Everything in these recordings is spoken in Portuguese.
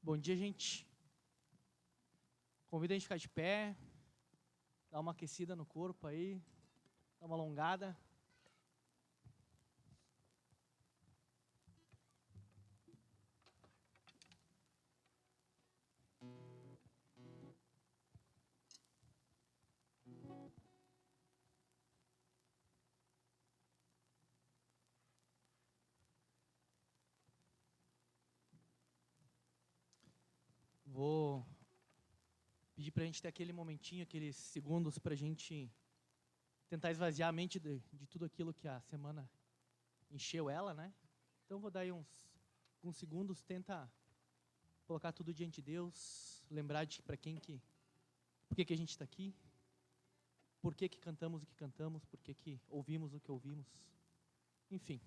Bom dia, gente. Convido a gente a ficar de pé, dar uma aquecida no corpo aí, dar uma alongada. Vou pedir para a gente ter aquele momentinho, aqueles segundos para a gente tentar esvaziar a mente de tudo aquilo que a semana encheu ela, né? Então vou dar aí uns segundos, tenta colocar tudo diante de Deus, lembrar de por que a gente está aqui, por que cantamos o que cantamos, por que ouvimos o que ouvimos, enfim.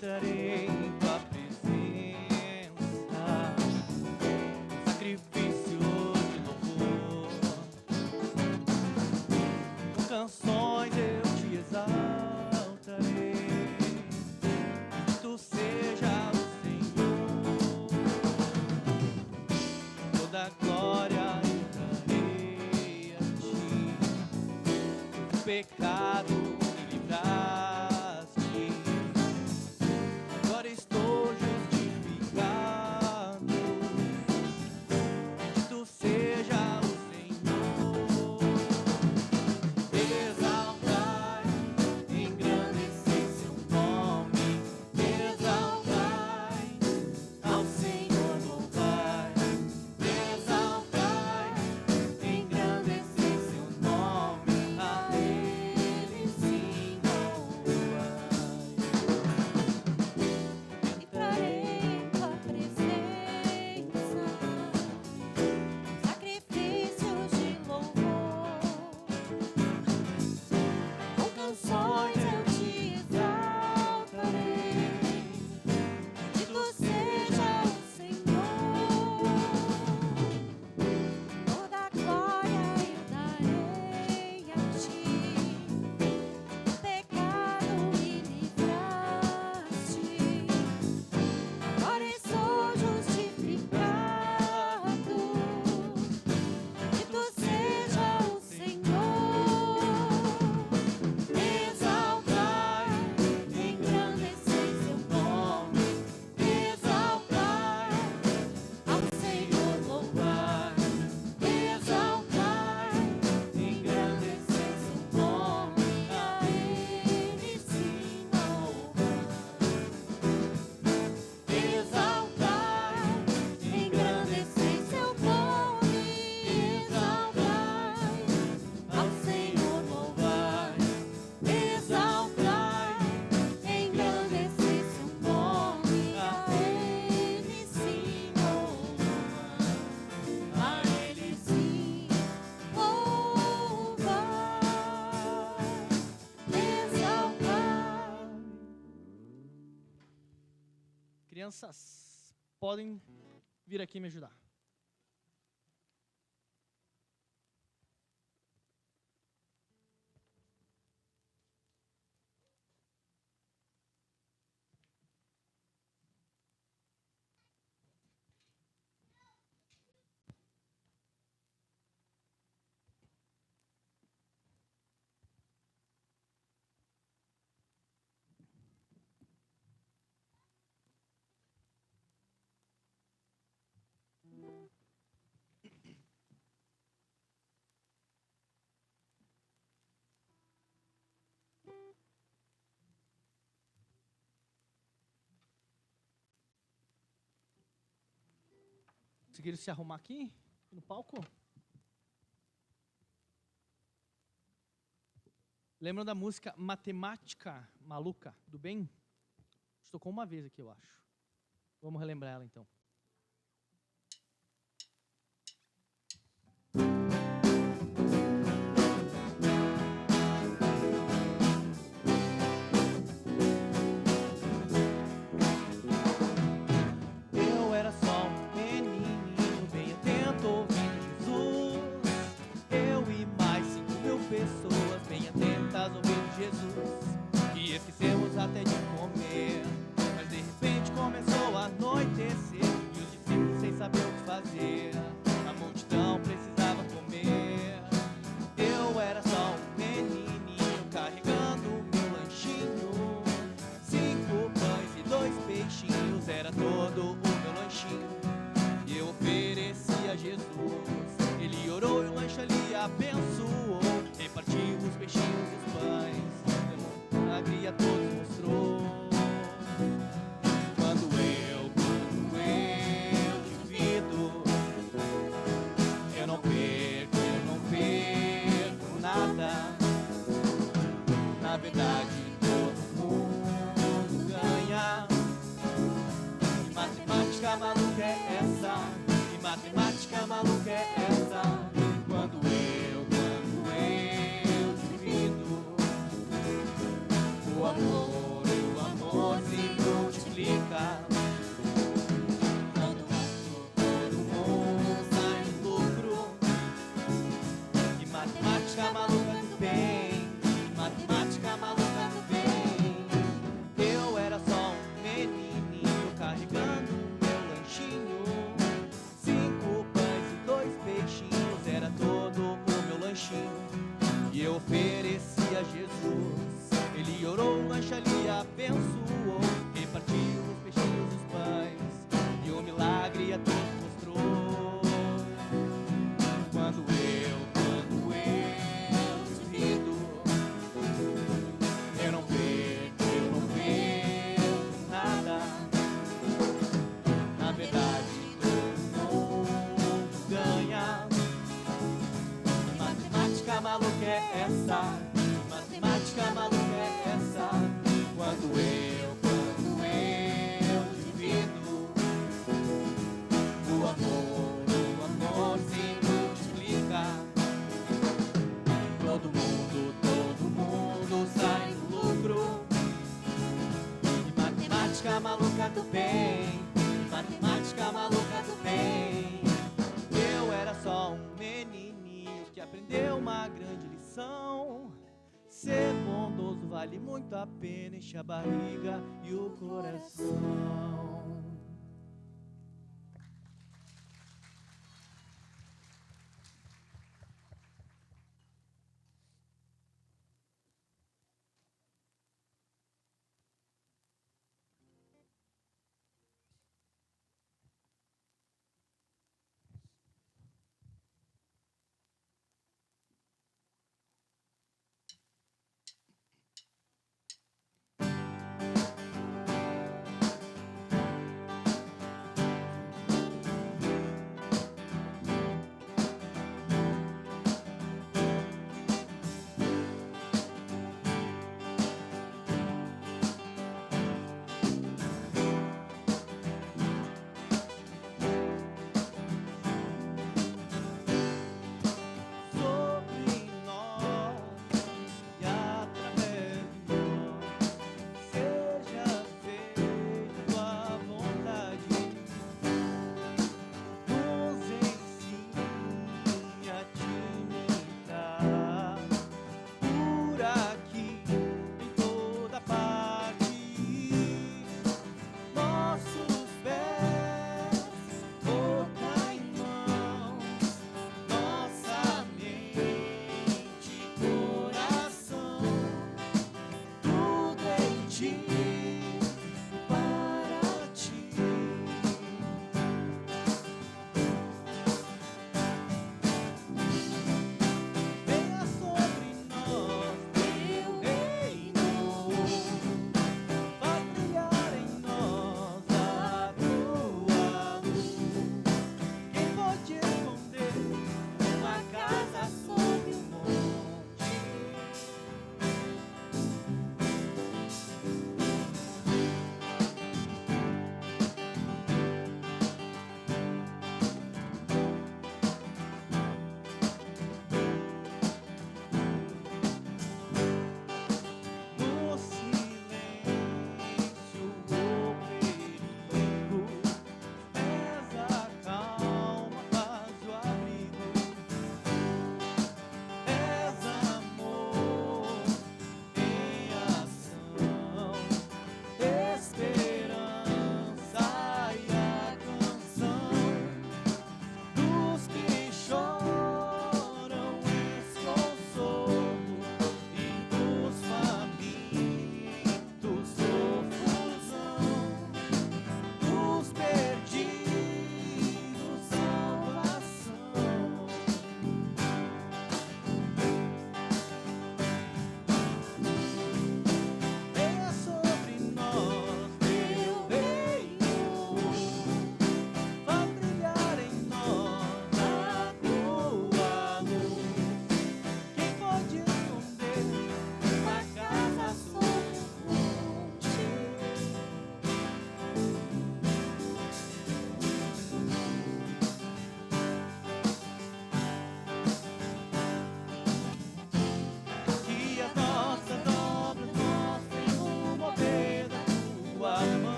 Entrarei em tua presença, sacrifício de louvor, com canções eu te exaltarei, que tu seja o Senhor, toda a glória eu darei a ti, do pecado me livraste. Agora estou justificado, que tu seja o Senhor. Exaltai, engrandecei seu nome. Exaltai, ao Senhor louvai. Exaltai, engrandecei seu nome. A Ele sim louvai. Entrarei em tua presença, sacrifícios de louvor, com canções eu te exaltarei, que tu seja o Senhor, toda a glória eu darei a ti, do pecado me livraste. Agora sou justificado, que tu seja o Senhor. Exaltai, engrandecei seu nome. Exaltai, ao Senhor louvai. Exaltai, engrandecei seu nome. A Ele sim louvai. Exaltai, engrandecei seu nome. Exaltai, ao Senhor louvai. Exaltai, engrandecei seu nome. A Ele sim louvai. A Ele sim louvai. Exaltai. Crianças, podem vir aqui me ajudar. Conseguiram se arrumar aqui no palco? Lembram da música Matemática Maluca, do bem? A gente tocou uma vez aqui, eu acho. Vamos relembrar ela então. Eu era só um menininho bem atento ouvindo Jesus. Eu e mais 5.000 pessoas bem atentas ouvindo Jesus. E esquecemos até de comer. Mas de repente começou a anoitecer e os discípulos sem saber o que fazer. A multidão precisava comer. Eu era só um menininho carregando o meu lanchinho. 5 pães e 2 peixinhos era todo o meu lanchinho. E eu ofereci a Jesus. Ele orou e o lanche ali abençoou. Repartiu os peixinhos e os pães. Deu milagre a todos mostrou. Quando eu divido, eu não perco nada. Na verdade, todo mundo ganha. Que matemática maluca é essa? Que matemática maluca é essa? Quando eu divido, o amor se multiplica. Todo mundo sai no lucro. Que matemática maluca do bem. Que matemática maluca do bem. Eu era só um menininho carregando meu lanchinho. 5 pães e 2 peixinhos era todo o meu lanchinho. E eu ofereci a Jesus. Ele orou, o lanche ali abençoou. Repartiu os peixinhos e os pães. E o milagre a todos mostrou. Quando eu divido, eu não perco nada. Na verdade, todo mundo ganha. Que matemática maluca é essa? Que matemática maluca é essa? Quando eu divido, o amor se multiplica. Todo mundo sai no lucro. Que matemática maluca do bem. Que matemática maluca do bem. Eu era só um menininho que aprendeu uma grande lição. Ser bondoso vale muito a pena, enche a barriga e o coração.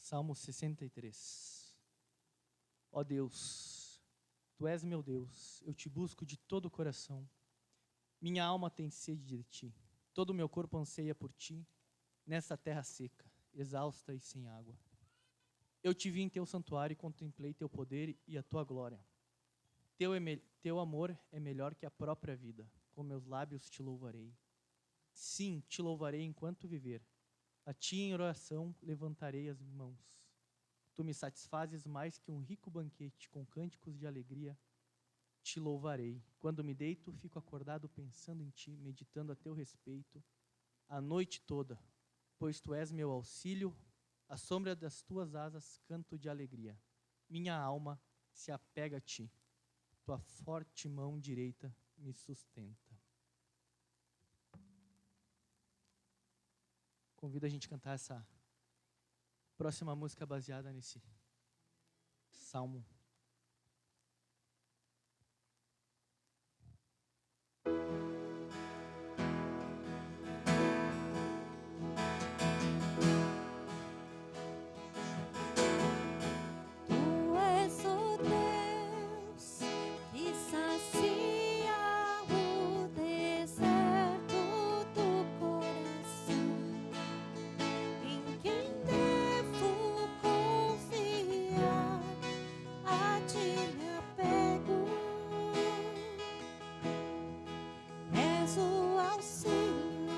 Salmo 63. Ó Deus, Tu és meu Deus, eu te busco de todo o coração. Minha alma tem sede de Ti, todo o meu corpo anseia por Ti, nessa terra seca, exausta e sem água. Eu te vi em Teu santuário e contemplei Teu poder e a Tua glória. Teu amor é melhor que a própria vida, com meus lábios Te louvarei. Sim, Te louvarei enquanto viver. A Ti em oração levantarei as mãos. Tu me satisfazes mais que um rico banquete, com cânticos de alegria. Te louvarei. Quando me deito, fico acordado pensando em Ti, meditando a Teu respeito, a noite toda, pois Tu és meu auxílio, à sombra das Tuas asas canto de alegria. Minha alma se apega a Ti, Tua forte mão direita me sustenta. Convido a gente a cantar essa próxima música baseada nesse salmo. Tu és o Deus que sacia o deserto do coração, em quem devo confiar, a Ti me apego. És o auxílio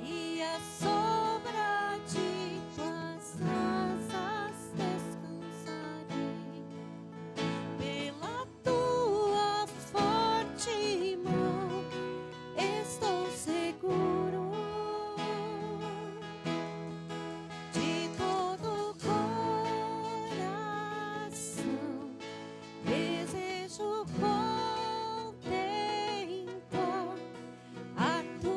e a sombra de Tuas asas descansarei. Pela Tua forte mão estou seguro. De todo o coração desejo contemplar a Tua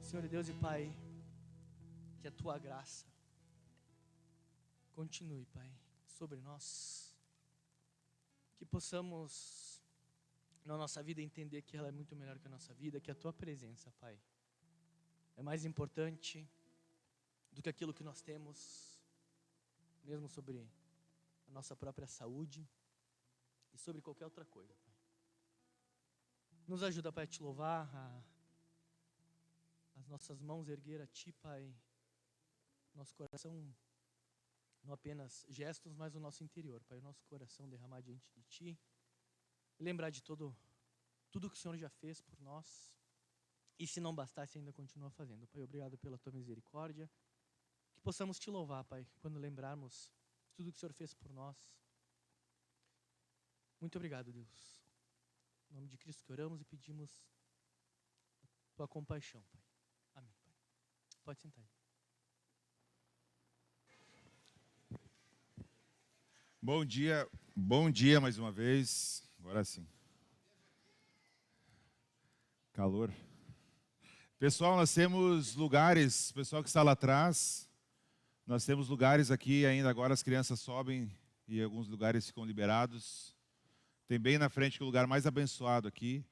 Senhor Deus e Pai, que a Tua graça continue, Pai, sobre nós. Que possamos, na nossa vida, entender que ela é muito melhor que a nossa vida, que a Tua presença, Pai, é mais importante do que aquilo que nós temos, mesmo sobre a nossa própria saúde e sobre qualquer outra coisa, Pai. Nos ajuda, Pai, a Te louvar, as nossas mãos erguer a Ti, Pai, nosso coração, não apenas gestos, mas o nosso interior, Pai, o nosso coração derramar diante de Ti, lembrar de tudo que o Senhor já fez por nós, e se não bastasse, ainda continua fazendo. Pai, obrigado pela Tua misericórdia, que possamos Te louvar, Pai, quando lembrarmos de tudo que o Senhor fez por nós. Muito obrigado, Deus. Em nome de Cristo que oramos e pedimos Tua compaixão, Pai. Amém, Pai. Pode sentar aí. Bom dia mais uma vez. Agora sim. Calor. Pessoal, nós temos lugares, pessoal que está lá atrás, nós temos lugares aqui ainda agora, as crianças sobem e alguns lugares ficam liberados. Tem bem na frente que é o lugar mais abençoado aqui.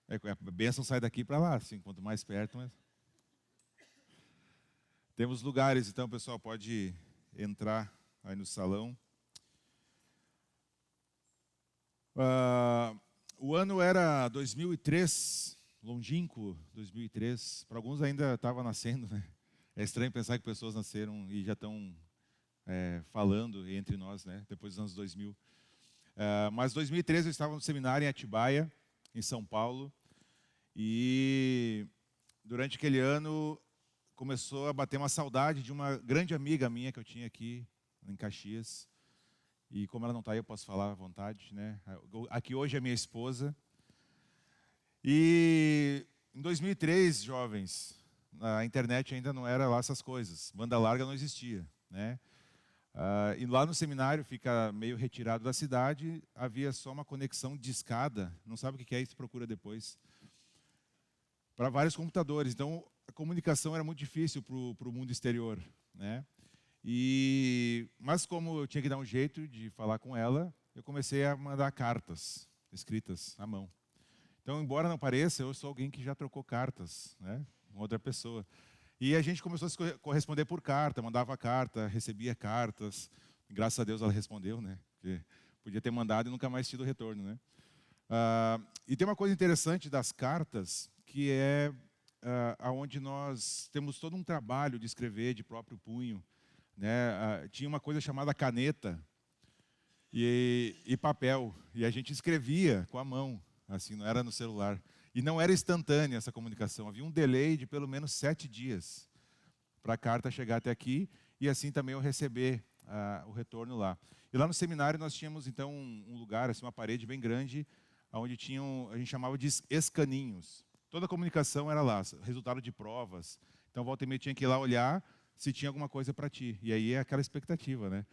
A bênção sai daqui para lá, assim, quanto mais perto, mas... Temos lugares, então, pessoal, pode entrar aí no salão. O ano era 2003, longínquo 2003. Para alguns ainda estava nascendo, né? É estranho pensar que pessoas nasceram e já estão falando entre nós, né? Depois dos anos 2000. Mas 2013 eu estava no seminário em Atibaia, em São Paulo. E durante aquele ano começou a bater uma saudade de uma grande amiga minha que eu tinha aqui em Caxias. E como ela não está aí, eu posso falar à vontade, né? Aqui hoje é minha esposa. E em 2003, jovens, a internet ainda não era lá essas coisas. Banda larga não existia, né? E lá no seminário, fica meio retirado da cidade, havia só uma conexão de escada. Não sabe o que é isso, procura depois. Para vários computadores. Então, a comunicação era muito difícil para o mundo exterior, né? Mas como eu tinha que dar um jeito de falar com ela, eu comecei a mandar cartas escritas à mão. Então, embora não pareça, eu sou alguém que já trocou cartas, né, com outra pessoa. E a gente começou a se corresponder por carta, mandava carta, recebia cartas. Graças a Deus ela respondeu, né? Porque podia ter mandado e nunca mais tido retorno, né? E tem uma coisa interessante das cartas, que é onde nós temos todo um trabalho de escrever de próprio punho, né? Tinha uma coisa chamada caneta e papel, e a gente escrevia com a mão, assim, não era no celular. E não era instantânea essa comunicação, havia um delay de pelo menos 7 dias para a carta chegar até aqui e assim também eu receber o retorno lá. E lá no seminário nós tínhamos então um lugar, assim, uma parede bem grande, onde a gente chamava de escaninhos. Toda a comunicação era lá, resultado de provas. Então, volta e meia tinha que ir lá olhar se tinha alguma coisa para ti. E aí é aquela expectativa, né?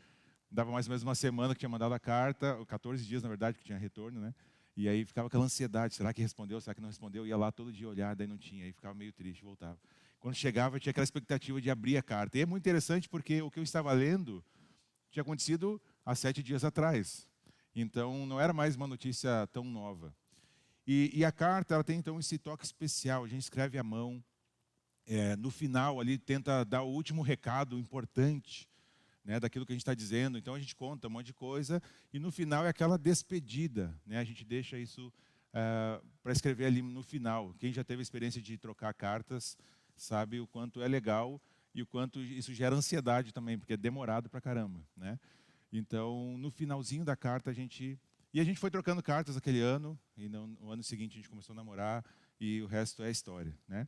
Dava mais ou menos uma semana que tinha mandado a carta, 14 dias, na verdade, que tinha retorno, né? E aí ficava aquela ansiedade, será que respondeu, será que não respondeu? Ia lá todo dia olhar, daí não tinha, aí ficava meio triste, voltava. Quando chegava, tinha aquela expectativa de abrir a carta. E é muito interessante porque o que eu estava lendo tinha acontecido há 7 dias atrás. Então, não era mais uma notícia tão nova. E a carta, ela tem então esse toque especial, a gente escreve à mão. No final, ali, tenta dar o último recado importante, né, daquilo que a gente está dizendo. Então, a gente conta um monte de coisa e no final é aquela despedida, né? A gente deixa isso para escrever ali no final. Quem já teve a experiência de trocar cartas sabe o quanto é legal e o quanto isso gera ansiedade também, porque é demorado pra caramba, né? Então, no finalzinho da carta, a gente foi trocando cartas aquele ano, e no ano seguinte a gente começou a namorar, e o resto é história, né?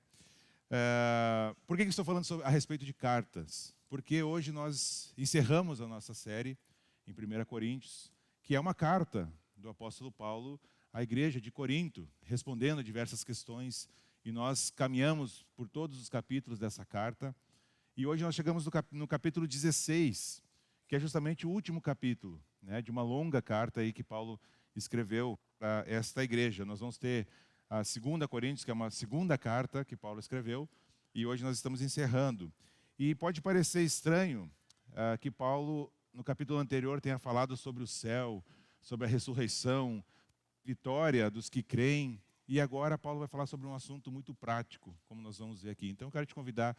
Por que eu estou falando a respeito de cartas? Porque hoje nós encerramos a nossa série em 1 Coríntios, que é uma carta do apóstolo Paulo à igreja de Corinto, respondendo a diversas questões, e nós caminhamos por todos os capítulos dessa carta, e hoje nós chegamos no capítulo 16, que é justamente o último capítulo, né, de uma longa carta aí que Paulo escreveu para esta igreja. Nós vamos ter a 2 Coríntios, que é uma segunda carta que Paulo escreveu, e hoje nós estamos encerrando. E pode parecer estranho que Paulo, no capítulo anterior, tenha falado sobre o céu, sobre a ressurreição, vitória dos que creem, e agora Paulo vai falar sobre um assunto muito prático, como nós vamos ver aqui. Então eu quero te convidar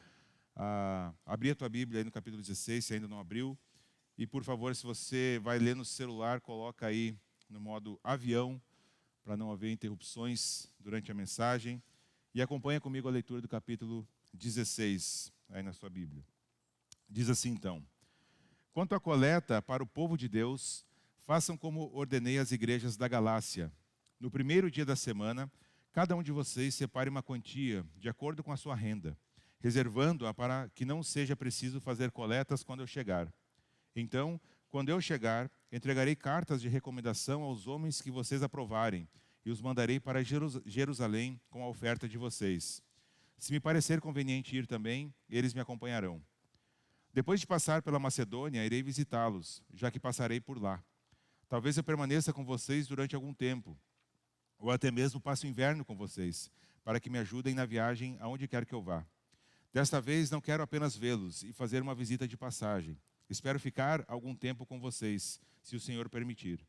a abrir a tua Bíblia aí no capítulo 16, se ainda não abriu, e por favor, se você vai ler no celular, coloca aí no modo avião, para não haver interrupções durante a mensagem, e acompanha comigo a leitura do capítulo 16, aí na sua Bíblia. Diz assim então: quanto à coleta para o povo de Deus, façam como ordenei às igrejas da Galácia. No primeiro dia da semana, cada um de vocês separe uma quantia, de acordo com a sua renda, reservando-a para que não seja preciso fazer coletas quando eu chegar. Então, quando eu chegar, entregarei cartas de recomendação aos homens que vocês aprovarem, e os mandarei para Jerusalém com a oferta de vocês. Se me parecer conveniente ir também, eles me acompanharão. Depois de passar pela Macedônia, irei visitá-los, já que passarei por lá. Talvez eu permaneça com vocês durante algum tempo, ou até mesmo passe o inverno com vocês, para que me ajudem na viagem aonde quer que eu vá. Desta vez não quero apenas vê-los e fazer uma visita de passagem. Espero ficar algum tempo com vocês, se o Senhor permitir.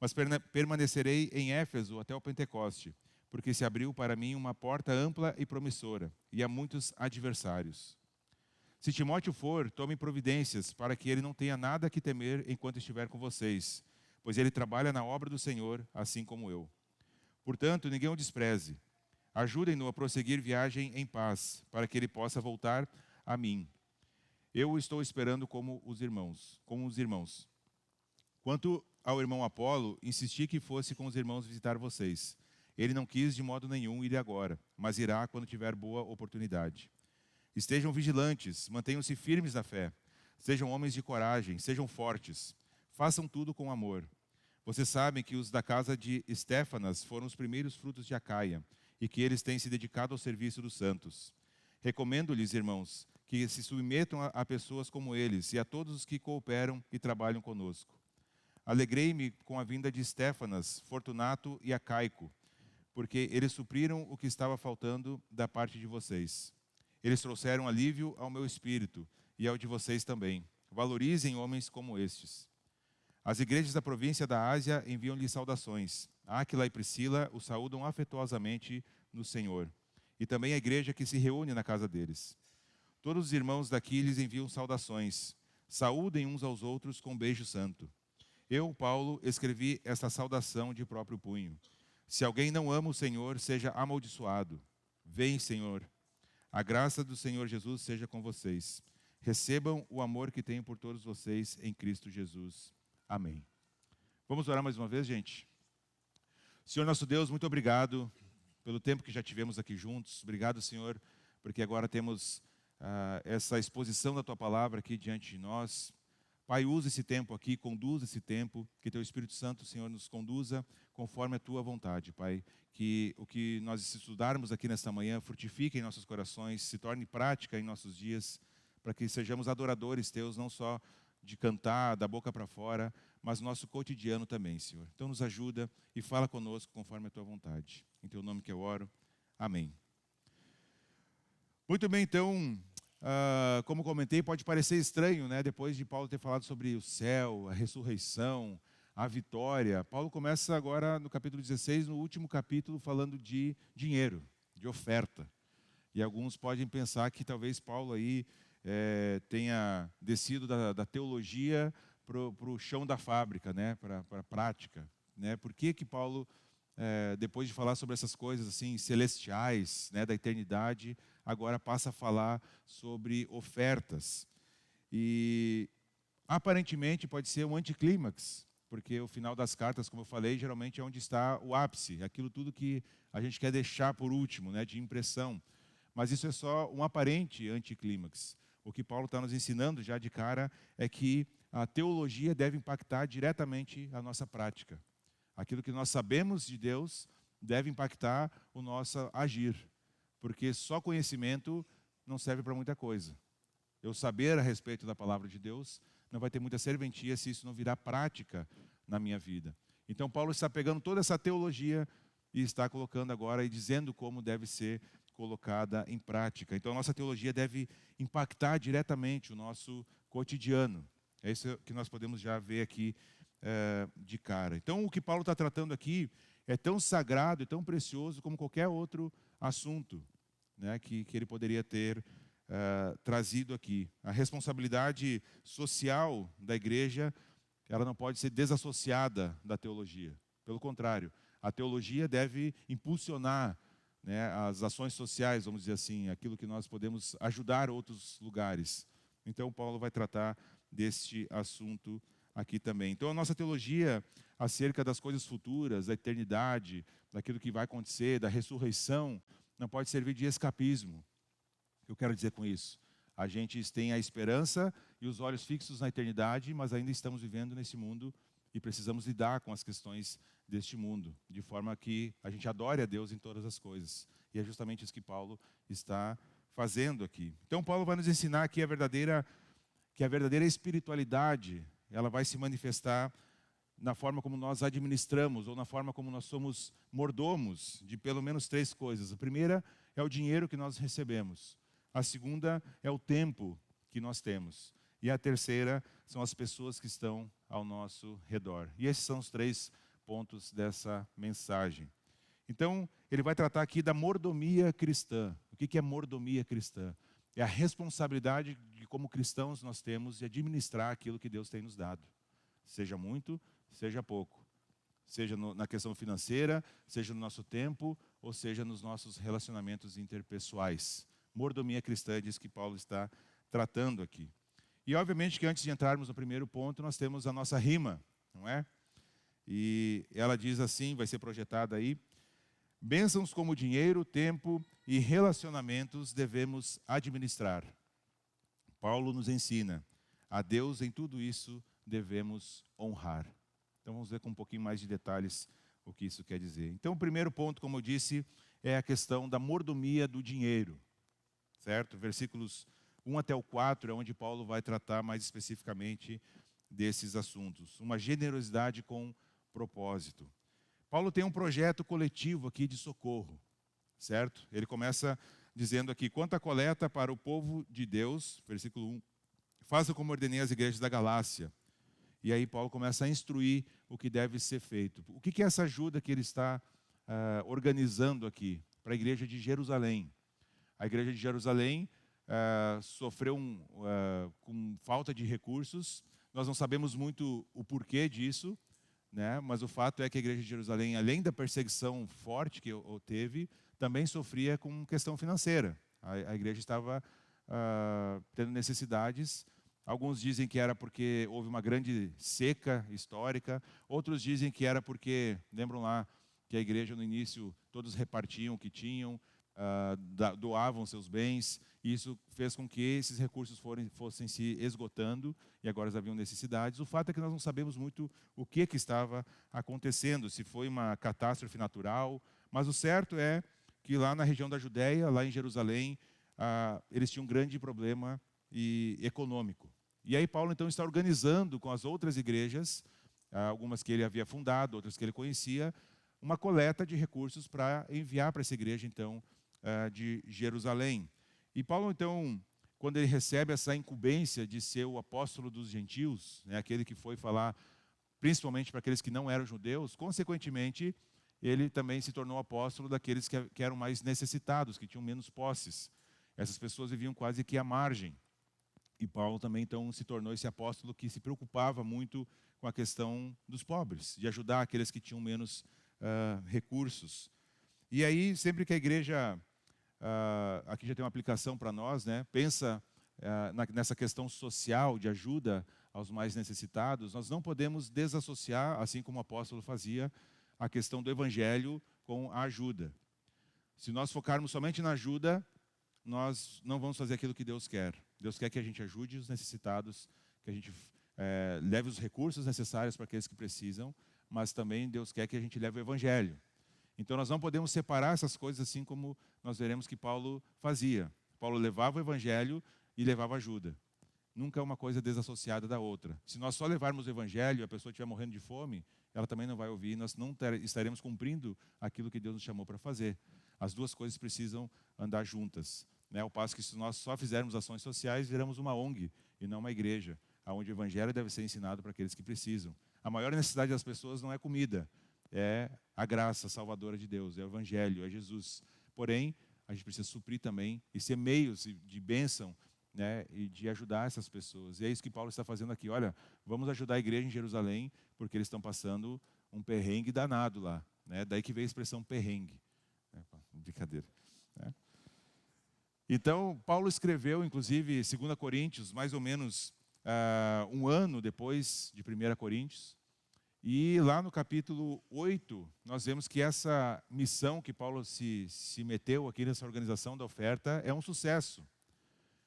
Mas permanecerei em Éfeso até o Pentecoste, porque se abriu para mim uma porta ampla e promissora, e há muitos adversários. Se Timóteo for, tome providências, para que ele não tenha nada que temer enquanto estiver com vocês, pois ele trabalha na obra do Senhor, assim como eu. Portanto, ninguém o despreze. Ajudem-no a prosseguir viagem em paz, para que ele possa voltar a mim. Eu o estou esperando como os irmãos. Quanto ao irmão Apolo, insisti que fosse com os irmãos visitar vocês. Ele não quis de modo nenhum ir agora, mas irá quando tiver boa oportunidade. Estejam vigilantes, mantenham-se firmes na fé. Sejam homens de coragem, sejam fortes. Façam tudo com amor. Vocês sabem que os da casa de Estéfanas foram os primeiros frutos de Acaia, e que eles têm se dedicado ao serviço dos santos. Recomendo-lhes, irmãos, que se submetam a pessoas como eles e a todos os que cooperam e trabalham conosco. Alegrei-me com a vinda de Estéfanas, Fortunato e Acaico, porque eles supriram o que estava faltando da parte de vocês. Eles trouxeram alívio ao meu espírito e ao de vocês também. Valorizem homens como estes. As igrejas da província da Ásia enviam-lhe saudações. Áquila e Priscila o saúdam afetuosamente no Senhor. E também a igreja que se reúne na casa deles. Todos os irmãos daqui lhes enviam saudações. Saúdem uns aos outros com um beijo santo. Eu, Paulo, escrevi esta saudação de próprio punho. Se alguém não ama o Senhor, seja amaldiçoado. Vem, Senhor. A graça do Senhor Jesus seja com vocês. Recebam o amor que tenho por todos vocês em Cristo Jesus. Amém. Vamos orar mais uma vez, gente? Senhor nosso Deus, muito obrigado pelo tempo que já tivemos aqui juntos. Obrigado, Senhor, porque agora temos essa exposição da Tua Palavra aqui diante de nós. Pai, usa esse tempo aqui, conduz esse tempo, que Teu Espírito Santo, Senhor, nos conduza conforme a Tua vontade, Pai. Que o que nós estudarmos aqui nesta manhã frutifique em nossos corações, se torne prática em nossos dias, para que sejamos adoradores Teus, não só de cantar da boca para fora, mas no nosso cotidiano também, Senhor. Então nos ajuda e fala conosco conforme a Tua vontade. Em Teu nome que eu oro. Amém. Muito bem, então, como comentei, pode parecer estranho, né? Depois de Paulo ter falado sobre o céu, a ressurreição, a vitória. Paulo começa agora no capítulo 16, no último capítulo, falando de dinheiro, de oferta. E alguns podem pensar que talvez Paulo aí tenha descido da teologia para o chão da fábrica, né? Para a prática. Né? Por que Paulo, depois de falar sobre essas coisas assim celestiais, né, da eternidade, agora passa a falar sobre ofertas? E aparentemente pode ser um anticlímax, porque o final das cartas, como eu falei, geralmente é onde está o ápice, aquilo tudo que a gente quer deixar por último, né, de impressão. Mas isso é só um aparente anticlímax. O que Paulo está nos ensinando já de cara é que a teologia deve impactar diretamente a nossa prática. Aquilo que nós sabemos de Deus deve impactar o nosso agir, porque só conhecimento não serve para muita coisa. Eu saber a respeito da palavra de Deus não vai ter muita serventia se isso não virar prática na minha vida. Então Paulo está pegando toda essa teologia e está colocando agora e dizendo como deve ser colocada em prática. Então, a nossa teologia deve impactar diretamente o nosso cotidiano. É isso que nós podemos já ver aqui de cara. Então, o que Paulo está tratando aqui é tão sagrado e tão precioso como qualquer outro assunto, né, que ele poderia ter trazido aqui. A responsabilidade social da igreja, ela não pode ser desassociada da teologia. Pelo contrário, a teologia deve impulsionar, né, as ações sociais, vamos dizer assim, aquilo que nós podemos ajudar outros lugares. Então, Paulo vai tratar deste assunto aqui também. Então, a nossa teologia acerca das coisas futuras, da eternidade, daquilo que vai acontecer, da ressurreição, não pode servir de escapismo. O que eu quero dizer com isso? A gente tem a esperança e os olhos fixos na eternidade, mas ainda estamos vivendo nesse mundo e precisamos lidar com as questões deste mundo, de forma que a gente adore a Deus em todas as coisas. E é justamente isso que Paulo está fazendo aqui. Então, Paulo vai nos ensinar que a verdadeira espiritualidade, ela vai se manifestar na forma como nós administramos ou na forma como nós somos mordomos de pelo menos 3 coisas. A primeira é o dinheiro que nós recebemos. A segunda é o tempo que nós temos. E a terceira são as pessoas que estão ao nosso redor. E esses são os 3 pontos dessa mensagem. Então, ele vai tratar aqui da mordomia cristã. O que é mordomia cristã? É a responsabilidade de como cristãos nós temos de administrar aquilo que Deus tem nos dado. Seja muito, seja pouco. Seja na questão financeira, seja no nosso tempo, ou seja nos nossos relacionamentos interpessoais. Mordomia cristã diz que Paulo está tratando aqui. E obviamente que antes de entrarmos no primeiro ponto, nós temos a nossa rima, não é? E ela diz assim, vai ser projetada aí: bênçãos como dinheiro, tempo e relacionamentos devemos administrar. Paulo nos ensina, a Deus em tudo isso devemos honrar. Então vamos ver com um pouquinho mais de detalhes o que isso quer dizer. Então o primeiro ponto, como eu disse, é a questão da mordomia do dinheiro. Certo? Versículos 1 até o 4 é onde Paulo vai tratar mais especificamente desses assuntos. Uma generosidade com propósito. Paulo tem um projeto coletivo aqui de socorro, certo? Ele começa dizendo aqui: quanto à coleta para o povo de Deus, versículo 1, faça como ordenei às igrejas da Galácia. E aí Paulo começa a instruir o que deve ser feito. O que é essa ajuda que ele está organizando aqui para a igreja de Jerusalém? A igreja de Jerusalém sofreu com falta de recursos. Nós não sabemos muito o porquê disso, né? Mas o fato é que a igreja de Jerusalém, além da perseguição forte que teve, também sofria com questão financeira. A igreja estava tendo necessidades. Alguns dizem que era porque houve uma grande seca histórica. Outros dizem que era porque, lembram lá, que a igreja no início todos repartiam o que tinham, doavam seus bens, e isso fez com que esses recursos fossem se esgotando, e agora haviam necessidades. O fato é que nós não sabemos muito o que estava acontecendo, se foi uma catástrofe natural, mas o certo é que lá na região da Judéia, lá em Jerusalém, eles tinham um grande problema econômico. E aí Paulo então está organizando com as outras igrejas, algumas que ele havia fundado, outras que ele conhecia, uma coleta de recursos para enviar para essa igreja então de Jerusalém. E Paulo então, quando ele recebe essa incumbência de ser o apóstolo dos gentios, né, aquele que foi falar principalmente para aqueles que não eram judeus, consequentemente ele também se tornou apóstolo daqueles que eram mais necessitados, que tinham menos posses. Essas pessoas viviam quase que à margem. E Paulo também então se tornou esse apóstolo que se preocupava muito com a questão dos pobres, de ajudar aqueles que tinham menos recursos. E aí, sempre que a igreja, aqui já tem uma aplicação para nós, né, pensa nessa questão social de ajuda aos mais necessitados, nós não podemos desassociar, assim como o apóstolo fazia, a questão do evangelho com a ajuda. Se nós focarmos somente na ajuda, nós não vamos fazer aquilo que Deus quer. Deus quer que a gente ajude os necessitados, que a gente leve os recursos necessários para aqueles que precisam, mas também Deus quer que a gente leve o evangelho. Então nós não podemos separar essas coisas assim como nós veremos que Paulo fazia. Paulo levava o evangelho e levava ajuda. Nunca é uma coisa desassociada da outra. Se nós só levarmos o evangelho e a pessoa estiver morrendo de fome, ela também não vai ouvir, nós não estaremos cumprindo aquilo que Deus nos chamou para fazer. As duas coisas precisam andar juntas, né? Ao passo que se nós só fizermos ações sociais, viramos uma ONG e não uma igreja, onde o evangelho deve ser ensinado para aqueles que precisam. A maior necessidade das pessoas não é comida, é a graça salvadora de Deus, é o evangelho, é Jesus. Porém, a gente precisa suprir também e ser meios de bênção, né, e de ajudar essas pessoas. E é isso que Paulo está fazendo aqui. Olha, vamos ajudar a igreja em Jerusalém, porque eles estão passando um perrengue danado lá, né? Daí que veio a expressão perrengue. Brincadeira, né? Então, Paulo escreveu, inclusive, 2 Coríntios, mais ou menos um ano depois de 1 Coríntios. E lá no capítulo 8, nós vemos que essa missão que Paulo se meteu aqui nessa organização da oferta é um sucesso.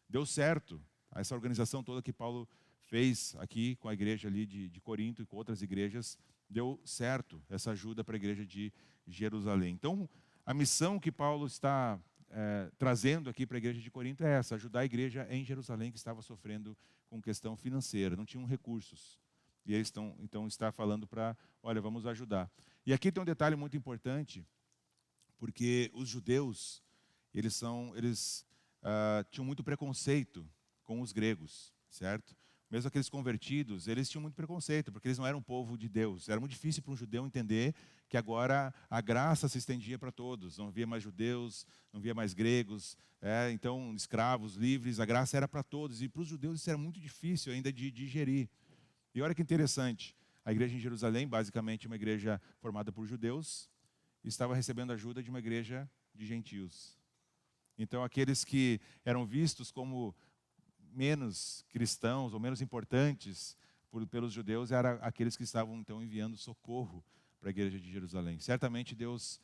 Deu certo. Essa organização toda que Paulo fez aqui com a igreja ali de Corinto e com outras igrejas, deu certo essa ajuda para a igreja de Jerusalém. Então, a missão que Paulo está trazendo aqui para a igreja de Corinto é essa: ajudar a igreja em Jerusalém que estava sofrendo com questão financeira, não tinham recursos. E eles então está falando para, olha, vamos ajudar. E aqui tem um detalhe muito importante, porque os judeus, eles tinham muito preconceito com os gregos, certo? Mesmo aqueles convertidos, eles tinham muito preconceito, porque eles não eram um povo de Deus. Era muito difícil para um judeu entender que agora a graça se estendia para todos. Não havia mais judeus, não havia mais gregos, então escravos, livres, a graça era para todos. E para os judeus isso era muito difícil ainda de digerir. E olha que interessante, a igreja em Jerusalém, basicamente uma igreja formada por judeus, estava recebendo ajuda de uma igreja de gentios. Então aqueles que eram vistos como menos cristãos ou menos importantes pelos judeus eram aqueles que estavam então enviando socorro para a igreja de Jerusalém. Certamente Deus,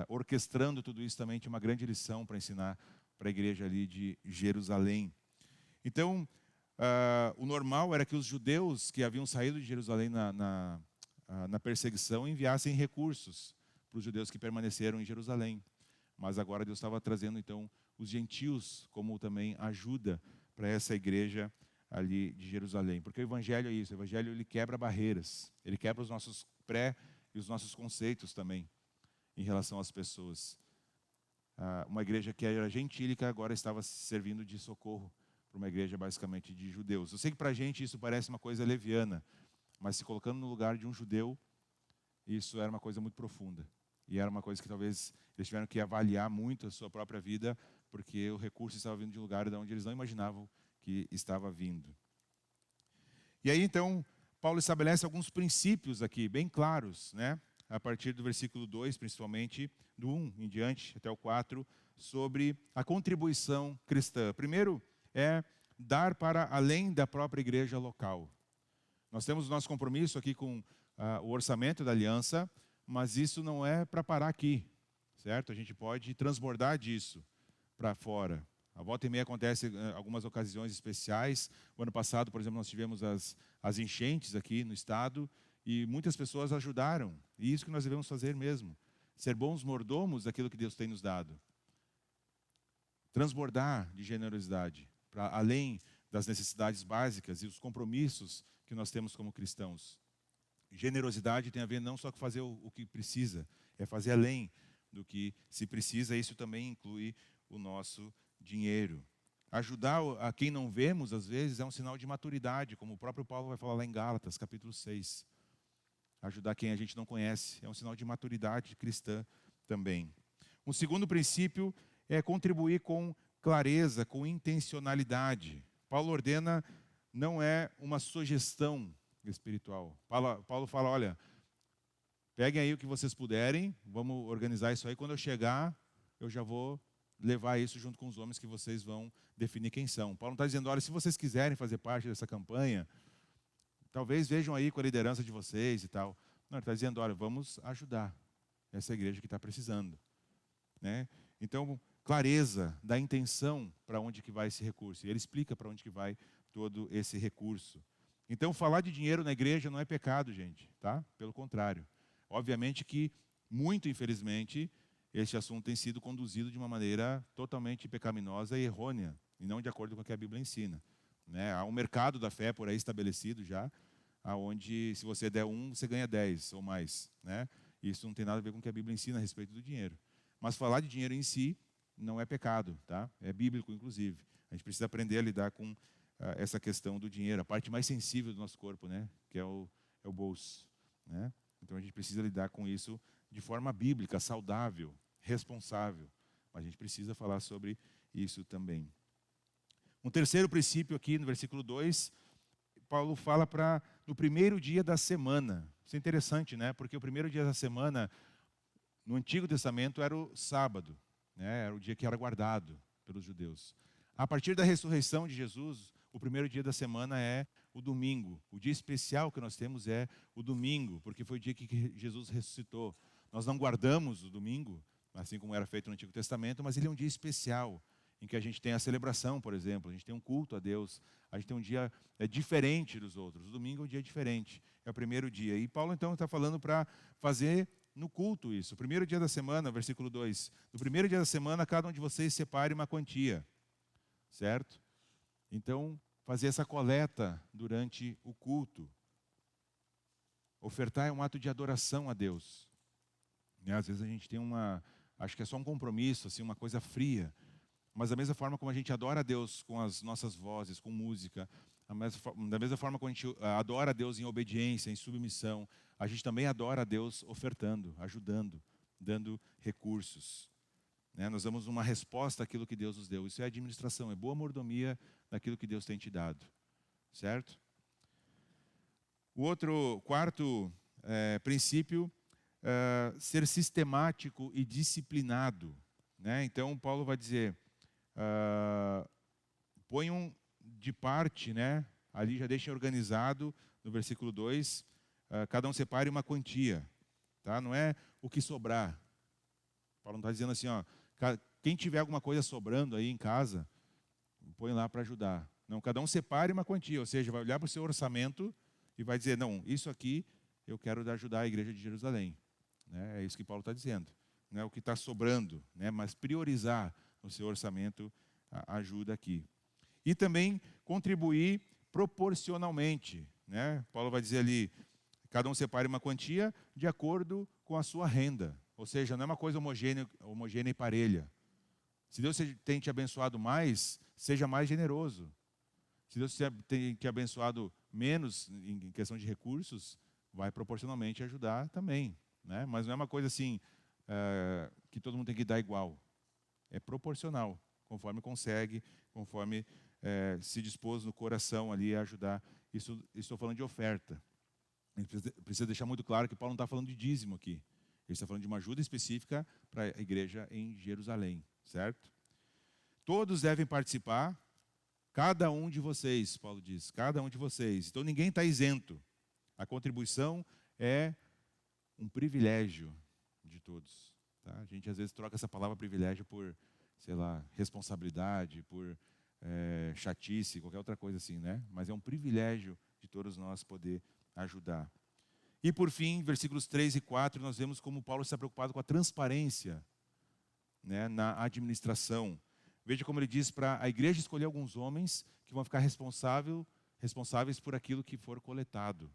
orquestrando tudo isso, também tinha uma grande lição para ensinar para a igreja ali de Jerusalém. Então, o normal era que os judeus que haviam saído de Jerusalém na perseguição enviassem recursos para os judeus que permaneceram em Jerusalém. Mas agora Deus estava trazendo então os gentios como também ajuda para essa igreja ali de Jerusalém. Porque o evangelho é isso, o evangelho ele quebra barreiras, ele quebra os nossos e os nossos conceitos também em relação às pessoas. Uma igreja que era gentílica agora estava servindo de socorro para uma igreja basicamente de judeus. Eu sei que para a gente isso parece uma coisa leviana, mas se colocando no lugar de um judeu, isso era uma coisa muito profunda. E era uma coisa que talvez eles tiveram que avaliar muito a sua própria vida, porque o recurso estava vindo de um lugar de onde eles não imaginavam que estava vindo. E aí então, Paulo estabelece alguns princípios aqui, bem claros, né? A partir do versículo 2, principalmente, do 1 em diante, até o 4, sobre a contribuição cristã. Primeiro, é dar para além da própria igreja local. Nós temos o nosso compromisso aqui com o orçamento da aliança, mas isso não é para parar aqui, certo? A gente pode transbordar disso para fora. A volta e meia acontece algumas ocasiões especiais. O ano passado, por exemplo, nós tivemos as enchentes aqui no estado e muitas pessoas ajudaram. E isso que nós devemos fazer mesmo. Ser bons mordomos daquilo que Deus tem nos dado. Transbordar de generosidade para além das necessidades básicas e os compromissos que nós temos como cristãos. Generosidade tem a ver não só com fazer o que precisa, é fazer além do que se precisa. Isso também inclui o nosso dinheiro. Ajudar a quem não vemos, às vezes, é um sinal de maturidade, como o próprio Paulo vai falar lá em Gálatas, capítulo 6. Ajudar quem a gente não conhece é um sinal de maturidade cristã também. Um segundo princípio é contribuir com clareza, com intencionalidade. Paulo ordena, não é uma sugestão espiritual. Paulo fala, olha, peguem aí o que vocês puderem, vamos organizar isso aí. Quando eu chegar, eu já vou levar isso junto com os homens que vocês vão definir quem são. Paulo não está dizendo, olha, se vocês quiserem fazer parte dessa campanha, talvez vejam aí com a liderança de vocês e tal. Não, ele está dizendo, olha, vamos ajudar essa igreja que está precisando, né? Então, clareza da intenção para onde que vai esse recurso. E ele explica para onde que vai todo esse recurso. Então, falar de dinheiro na igreja não é pecado, gente, tá? Pelo contrário. Obviamente que, muito infelizmente, este assunto tem sido conduzido de uma maneira totalmente pecaminosa e errônea, e não de acordo com o que a Bíblia ensina, né? Há um mercado da fé por aí estabelecido já, aonde se você der 1, você ganha 10 ou mais, né? Isso não tem nada a ver com o que a Bíblia ensina a respeito do dinheiro. Mas falar de dinheiro em si não é pecado, tá? É bíblico, inclusive. A gente precisa aprender a lidar com essa questão do dinheiro, a parte mais sensível do nosso corpo, né? Que é o bolso, né? Então a gente precisa lidar com isso de forma bíblica, saudável, responsável. Mas a gente precisa falar sobre isso também. Um terceiro princípio aqui no versículo 2, Paulo fala no primeiro dia da semana. Isso é interessante, né? Porque o primeiro dia da semana, no Antigo Testamento, era o sábado, né? Era o dia que era guardado pelos judeus. A partir da ressurreição de Jesus, o primeiro dia da semana é o domingo. O dia especial que nós temos é o domingo, porque foi o dia que Jesus ressuscitou. Nós não guardamos o domingo, assim como era feito no Antigo Testamento, mas ele é um dia especial, em que a gente tem a celebração, por exemplo, a gente tem um culto a Deus, a gente tem um dia diferente dos outros. O domingo é um dia diferente, é o primeiro dia. E Paulo, então, está falando para fazer no culto isso. O primeiro dia da semana, versículo 2. No primeiro dia da semana, cada um de vocês separe uma quantia, certo? Então, fazer essa coleta durante o culto. Ofertar é um ato de adoração a Deus. Às vezes a gente tem acho que é só um compromisso, assim, uma coisa fria. Mas da mesma forma como a gente adora a Deus com as nossas vozes, com música, da mesma forma como a gente adora a Deus em obediência, em submissão, a gente também adora a Deus ofertando, ajudando, dando recursos. Nós damos uma resposta àquilo que Deus nos deu. Isso é administração, é boa mordomia daquilo que Deus tem te dado. Certo? O quarto princípio, ser sistemático e disciplinado. Né? Então, Paulo vai dizer, ponham de parte, né? Ali já deixem organizado, no versículo 2, cada um separe uma quantia. Tá? Não é o que sobrar. Paulo não está dizendo assim, ó, quem tiver alguma coisa sobrando aí em casa, põe lá para ajudar. Não, cada um separe uma quantia, ou seja, vai olhar para o seu orçamento e vai dizer, não, isso aqui eu quero ajudar a igreja de Jerusalém. Né? É isso que Paulo está dizendo. Não é o que está sobrando, né? Mas priorizar no seu orçamento ajuda aqui. E também contribuir proporcionalmente. Né? Paulo vai dizer ali, cada um separe uma quantia de acordo com a sua renda. Ou seja, não é uma coisa homogênea e parelha. Se Deus tem te abençoado mais, seja mais generoso. Se Deus tem te abençoado menos em questão de recursos, vai proporcionalmente ajudar também. Né? Mas não é uma coisa assim, que todo mundo tem que dar igual. É proporcional, conforme consegue, conforme se dispôs no coração ali a ajudar. Isso estou falando de oferta. A gente precisa deixar muito claro que Paulo não está falando de dízimo aqui. Ele está falando de uma ajuda específica para a igreja em Jerusalém, certo? Todos devem participar, cada um de vocês, Paulo diz, cada um de vocês. Então ninguém está isento. A contribuição é um privilégio de todos. Tá? A gente às vezes troca essa palavra privilégio por, sei lá, responsabilidade, por chatice, qualquer outra coisa assim, né? Mas é um privilégio de todos nós poder ajudar. E por fim, versículos 3 e 4, nós vemos como Paulo está preocupado com a transparência, né, na administração. Veja como ele diz para a igreja escolher alguns homens que vão ficar responsáveis por aquilo que for coletado.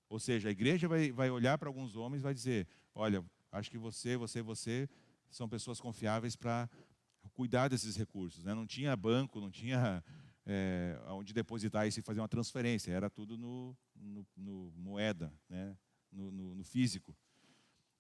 Ou seja, a igreja vai olhar para alguns homens e vai dizer, olha, acho que você são pessoas confiáveis para cuidar desses recursos. Né? Não tinha banco, não tinha onde depositar isso e fazer uma transferência. Era tudo no moeda, né? no físico.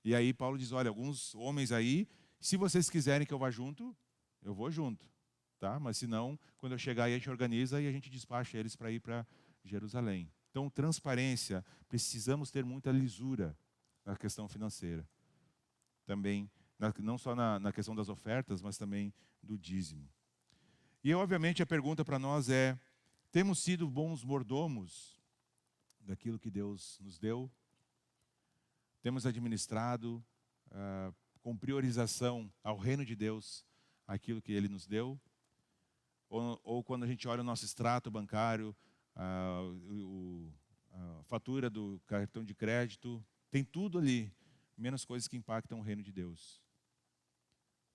E aí Paulo diz, olha, alguns homens aí, se vocês quiserem que eu vá junto, eu vou junto. Tá? Mas se não, quando eu chegar aí a gente organiza e a gente despacha eles para ir para Jerusalém. Então, transparência, precisamos ter muita lisura na questão financeira. Também, não só na questão das ofertas, mas também do dízimo. E, obviamente, a pergunta para nós é, temos sido bons mordomos daquilo que Deus nos deu? Temos administrado com priorização ao reino de Deus aquilo que Ele nos deu? Ou quando a gente olha o nosso extrato bancário, a fatura do cartão de crédito, tem tudo ali, menos coisas que impactam o reino de Deus.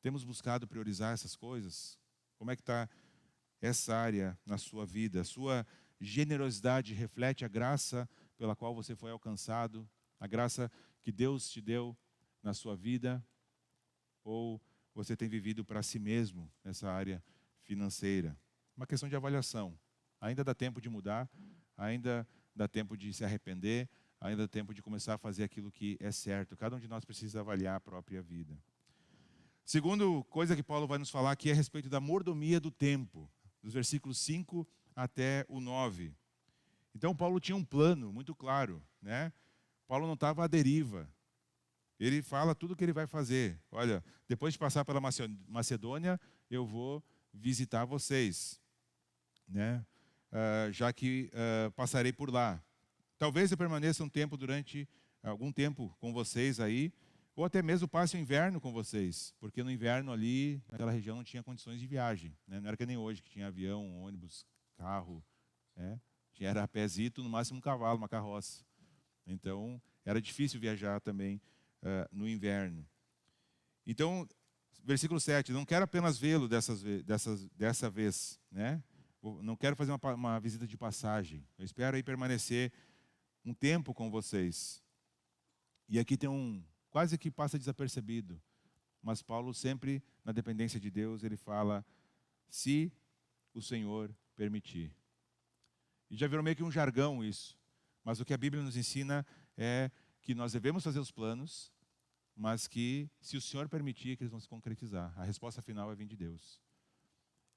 Temos buscado priorizar essas coisas? Como é que está essa área na sua vida? A sua generosidade reflete a graça pela qual você foi alcançado, a graça que Deus te deu na sua vida, ou você tem vivido para si mesmo nessa área financeira? Uma questão de avaliação. Ainda dá tempo de mudar, ainda dá tempo de se arrepender, ainda dá tempo de começar a fazer aquilo que é certo. Cada um de nós precisa avaliar a própria vida. Segundo coisa que Paulo vai nos falar aqui é a respeito da mordomia do tempo, dos versículos 5 até o 9. Então Paulo tinha um plano muito claro, né? Paulo não estava à deriva. Ele fala tudo o que ele vai fazer. Olha, depois de passar pela Macedônia, eu vou visitar vocês, né? Já que passarei por lá. Talvez eu permaneça algum tempo com vocês aí, ou até mesmo passe o inverno com vocês, porque no inverno ali, naquela região, não tinha condições de viagem, né? Não era que nem hoje, que tinha avião, ônibus, carro, né? Era a pezito, no máximo um cavalo, uma carroça. Então, era difícil viajar também no inverno. Então, versículo 7, não quero apenas vê-lo dessa vez, né? Não quero fazer uma visita de passagem. Eu espero aí permanecer um tempo com vocês. E aqui tem quase que passa desapercebido, mas Paulo sempre, na dependência de Deus, ele fala, se o Senhor permitir. E já virou meio que um jargão isso, mas o que a Bíblia nos ensina é que nós devemos fazer os planos, mas que, se o Senhor permitir, que eles vão se concretizar. A resposta final é vir de Deus.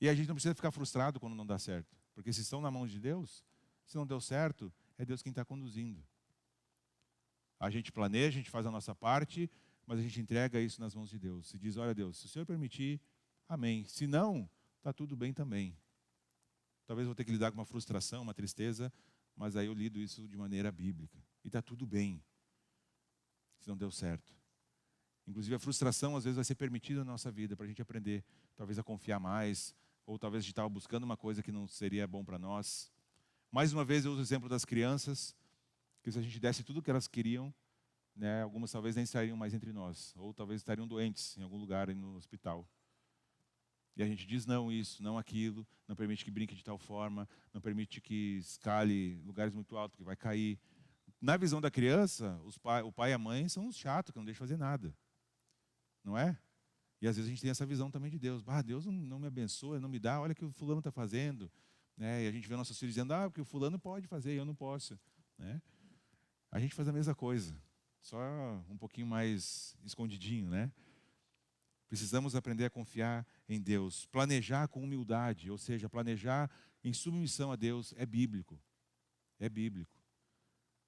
E a gente não precisa ficar frustrado quando não dá certo, porque se estão na mão de Deus, se não deu certo, é Deus quem está conduzindo. A gente planeja, a gente faz a nossa parte, mas a gente entrega isso nas mãos de Deus. E diz, olha Deus, se o Senhor permitir, amém. Se não, está tudo bem também. Talvez vou ter que lidar com uma frustração, uma tristeza, mas aí eu lido isso de maneira bíblica. E está tudo bem, se não deu certo. Inclusive a frustração às vezes vai ser permitida na nossa vida, para a gente aprender, talvez a confiar mais, ou talvez a gente estava buscando uma coisa que não seria bom para nós. Mais uma vez eu uso o exemplo das crianças, que se a gente desse tudo o que elas queriam, né, algumas talvez nem estariam mais entre nós, ou talvez estariam doentes em algum lugar aí no hospital. E a gente diz não isso, não aquilo, não permite que brinque de tal forma, não permite que escale lugares muito altos, que vai cair. Na visão da criança, o pai e a mãe são uns chatos, que não deixam fazer nada. Não é? E às vezes a gente tem essa visão também de Deus. Deus não me abençoa, não me dá, olha o que o fulano está fazendo. Né? E a gente vê nossos filhos dizendo, porque o fulano pode fazer e eu não posso. Né? A gente faz a mesma coisa, só um pouquinho mais escondidinho, né? Precisamos aprender a confiar em Deus. Planejar com humildade, ou seja, planejar em submissão a Deus é bíblico. É bíblico.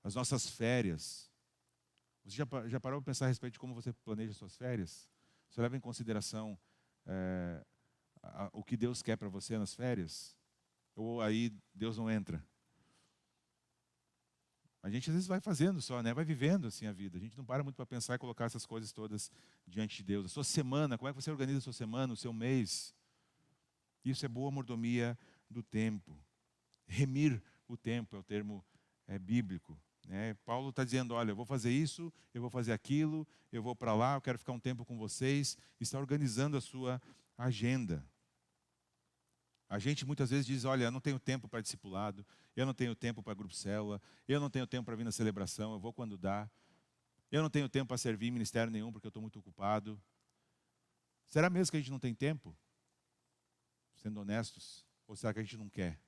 As nossas férias. Você já parou para pensar a respeito de como você planeja suas férias? Você leva em consideração o que Deus quer para você nas férias? Ou aí Deus não entra? A gente às vezes vai fazendo só, né? Vai vivendo assim a vida. A gente não para muito para pensar e colocar essas coisas todas diante de Deus. A sua semana, como é que você organiza a sua semana, o seu mês? Isso é boa mordomia do tempo. Remir o tempo é o termo bíblico. Né? Paulo está dizendo, olha, eu vou fazer isso, eu vou fazer aquilo, eu vou para lá, eu quero ficar um tempo com vocês. Está organizando a sua agenda. A gente muitas vezes diz, olha, eu não tenho tempo para discipulado, eu não tenho tempo para grupo célula, eu não tenho tempo para vir na celebração, eu vou quando dá. Eu não tenho tempo para servir em ministério nenhum porque eu estou muito ocupado. Será mesmo que a gente não tem tempo? Sendo honestos? Ou será que a gente não quer?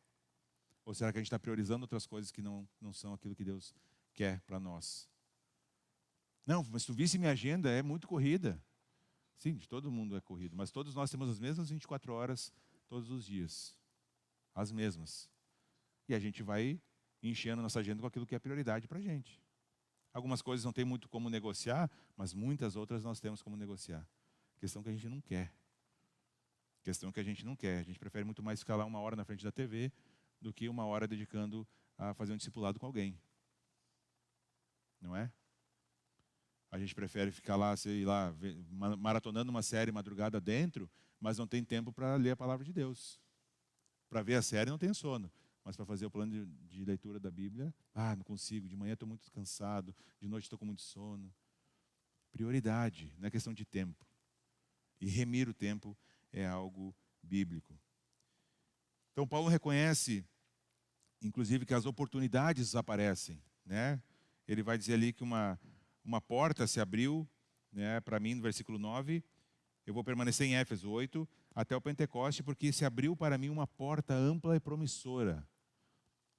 Ou será que a gente está priorizando outras coisas que não são aquilo que Deus quer para nós? Não, mas se tu visse minha agenda, é muito corrida. Sim, de todo mundo é corrido, mas todos nós temos as mesmas 24 horas todos os dias. As mesmas. E a gente vai enchendo nossa agenda com aquilo que é prioridade para a gente. Algumas coisas não tem muito como negociar, mas muitas outras nós temos como negociar. Questão que a gente não quer. Questão que a gente não quer. A gente prefere muito mais ficar lá 1 hora na frente da TV do que 1 hora dedicando a fazer um discipulado com alguém. Não é? A gente prefere ficar lá, sei lá, maratonando uma série madrugada dentro, mas não tem tempo para ler a palavra de Deus. Para ver a série não tem sono, mas para fazer o plano de leitura da Bíblia, não consigo, de manhã estou muito cansado, de noite estou com muito sono. Prioridade, não é questão de tempo. E remir o tempo é algo bíblico. Então Paulo reconhece, inclusive, que as oportunidades aparecem. né? Ele vai dizer ali que uma porta se abriu, né, para mim, no versículo 9. Eu vou permanecer em Éfeso 8 até o Pentecoste, porque se abriu para mim uma porta ampla e promissora.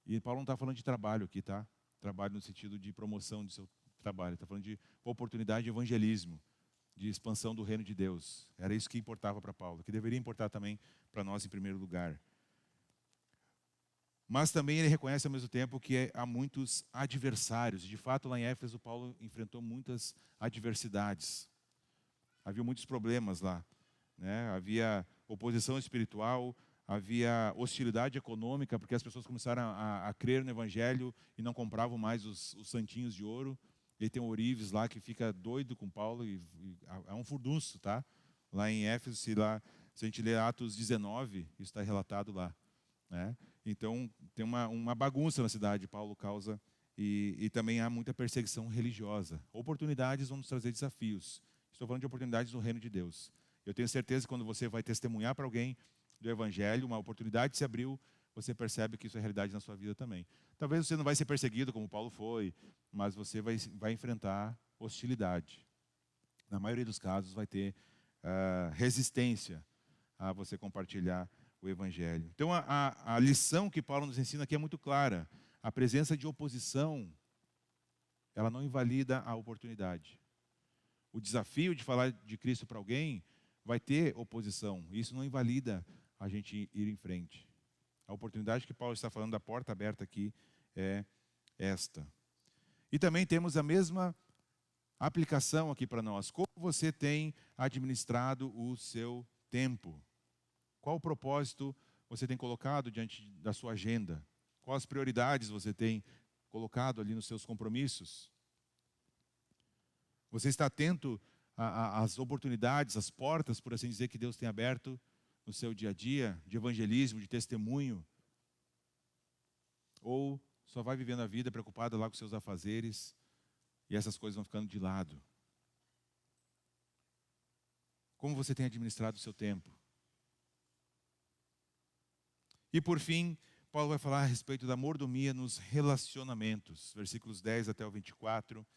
E Paulo não está falando de trabalho aqui, tá? Trabalho no sentido de promoção do seu trabalho. Está falando de oportunidade de evangelismo, de expansão do reino de Deus. Era isso que importava para Paulo, que deveria importar também para nós em primeiro lugar. Mas também ele reconhece ao mesmo tempo que há muitos adversários. De fato, lá em Éfeso, Paulo enfrentou muitas adversidades. Havia muitos problemas lá, né? Havia oposição espiritual, havia hostilidade econômica, porque as pessoas começaram a crer no Evangelho e não compravam mais os santinhos de ouro. E tem o Orives lá que fica doido com Paulo, e é um furdunço, tá? Lá em Éfeso, se a gente ler Atos 19, isso está relatado lá, né? Então, tem uma bagunça na cidade, Paulo causa, e também há muita perseguição religiosa. Oportunidades vão nos trazer desafios. Estou falando de oportunidades no reino de Deus. Eu tenho certeza que quando você vai testemunhar para alguém do Evangelho, uma oportunidade se abriu, você percebe que isso é realidade na sua vida também. Talvez você não vai ser perseguido como Paulo foi, mas você vai enfrentar hostilidade. Na maioria dos casos vai ter resistência a você compartilhar o Evangelho. Então a lição que Paulo nos ensina aqui é muito clara. A presença de oposição, ela não invalida a oportunidade. O desafio de falar de Cristo para alguém vai ter oposição. Isso não invalida a gente ir em frente. A oportunidade que Paulo está falando da porta aberta aqui é esta. E também temos a mesma aplicação aqui para nós. Como você tem administrado o seu tempo? Qual o propósito você tem colocado diante da sua agenda? Quais prioridades você tem colocado ali nos seus compromissos? Você está atento às oportunidades, às portas, por assim dizer, que Deus tem aberto no seu dia a dia, de evangelismo, de testemunho? Ou só vai vivendo a vida preocupado lá com seus afazeres e essas coisas vão ficando de lado? Como você tem administrado o seu tempo? E por fim, Paulo vai falar a respeito da mordomia nos relacionamentos, versículos 10 até o 24.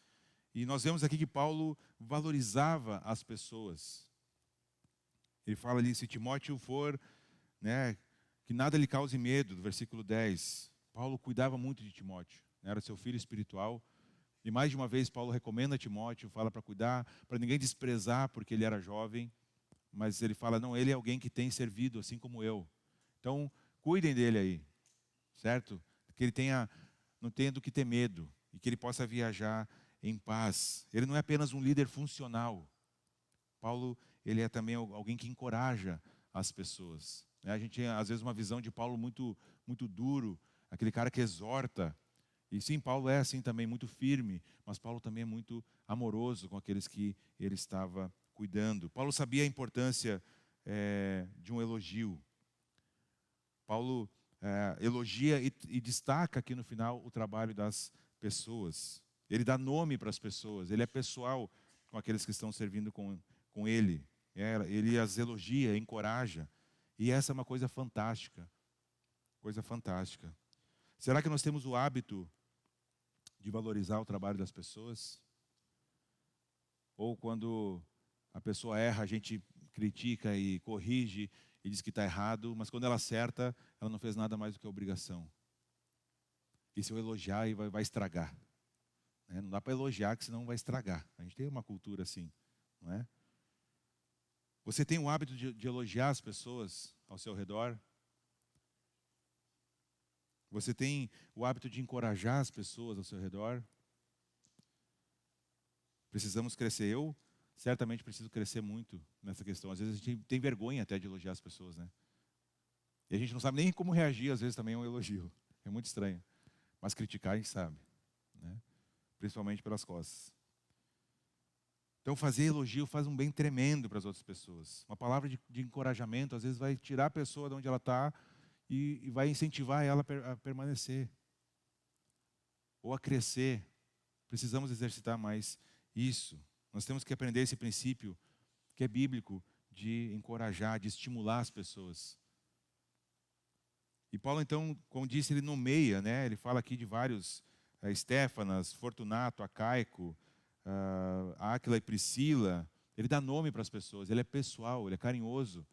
E nós vemos aqui que Paulo valorizava as pessoas. Ele fala ali, se Timóteo for, né, que nada lhe cause medo, do versículo 10. Paulo cuidava muito de Timóteo, né, era seu filho espiritual. E mais de uma vez Paulo recomenda a Timóteo, fala para cuidar, para ninguém desprezar porque ele era jovem. Mas ele fala, não, ele é alguém que tem servido assim como eu. Então, cuidem dele aí, certo? Que ele não tenha do que ter medo e que ele possa viajar em paz. Ele não é apenas um líder funcional. Paulo, ele é também alguém que encoraja as pessoas. A gente tem, às vezes, uma visão de Paulo muito, muito duro, aquele cara que exorta. E sim, Paulo é assim também, muito firme, mas Paulo também é muito amoroso com aqueles que ele estava cuidando. Paulo sabia a importância de um elogio. Paulo elogia e destaca aqui no final o trabalho das pessoas. Ele dá nome para as pessoas, ele é pessoal com aqueles que estão servindo com ele. Ele as elogia, encoraja. E essa é uma coisa fantástica. Coisa fantástica. Será que nós temos o hábito de valorizar o trabalho das pessoas? Ou quando a pessoa erra, a gente critica e corrige e diz que está errado, mas quando ela acerta, ela não fez nada mais do que a obrigação. E se eu elogiar, vai estragar. Não dá para elogiar, que senão vai estragar. A gente tem uma cultura assim, não é? Você tem o hábito de elogiar as pessoas ao seu redor? Você tem o hábito de encorajar as pessoas ao seu redor? Precisamos crescer. Eu certamente preciso crescer muito nessa questão. Às vezes a gente tem vergonha até de elogiar as pessoas, né? E a gente não sabe nem como reagir, às vezes, também a um elogio. É muito estranho. Mas criticar a gente sabe, né? Principalmente pelas costas. Então, fazer elogio faz um bem tremendo para as outras pessoas. Uma palavra de encorajamento, às vezes, vai tirar a pessoa de onde ela está e vai incentivar ela a permanecer. Ou a crescer. Precisamos exercitar mais isso. Nós temos que aprender esse princípio, que é bíblico, de encorajar, de estimular as pessoas. E Paulo, então, como disse, ele nomeia, né? Ele fala aqui de vários Estéfanas, Fortunato, Acaico, Áquila e Priscila. Ele dá nome para as pessoas, ele é pessoal, ele é carinhoso,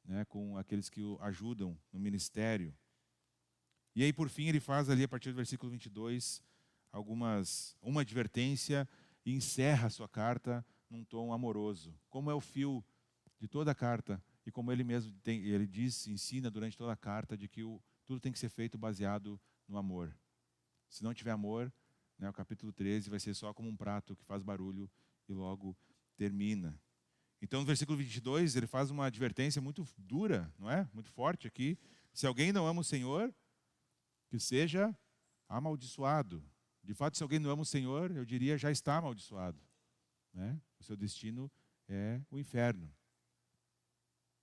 né, com aqueles que o ajudam no ministério. E aí, por fim, ele faz ali, a partir do versículo 22, uma advertência e encerra a sua carta num tom amoroso. Como é o fio de toda a carta, e como ele mesmo ele ensina durante toda a carta, de que tudo tem que ser feito baseado no amor. Se não tiver amor, né, o capítulo 13 vai ser só como um prato que faz barulho e logo termina. Então, no versículo 22, ele faz uma advertência muito dura, não é? Muito forte aqui. Se alguém não ama o Senhor, que seja amaldiçoado. De fato, se alguém não ama o Senhor, eu diria, já está amaldiçoado, né? O seu destino é o inferno.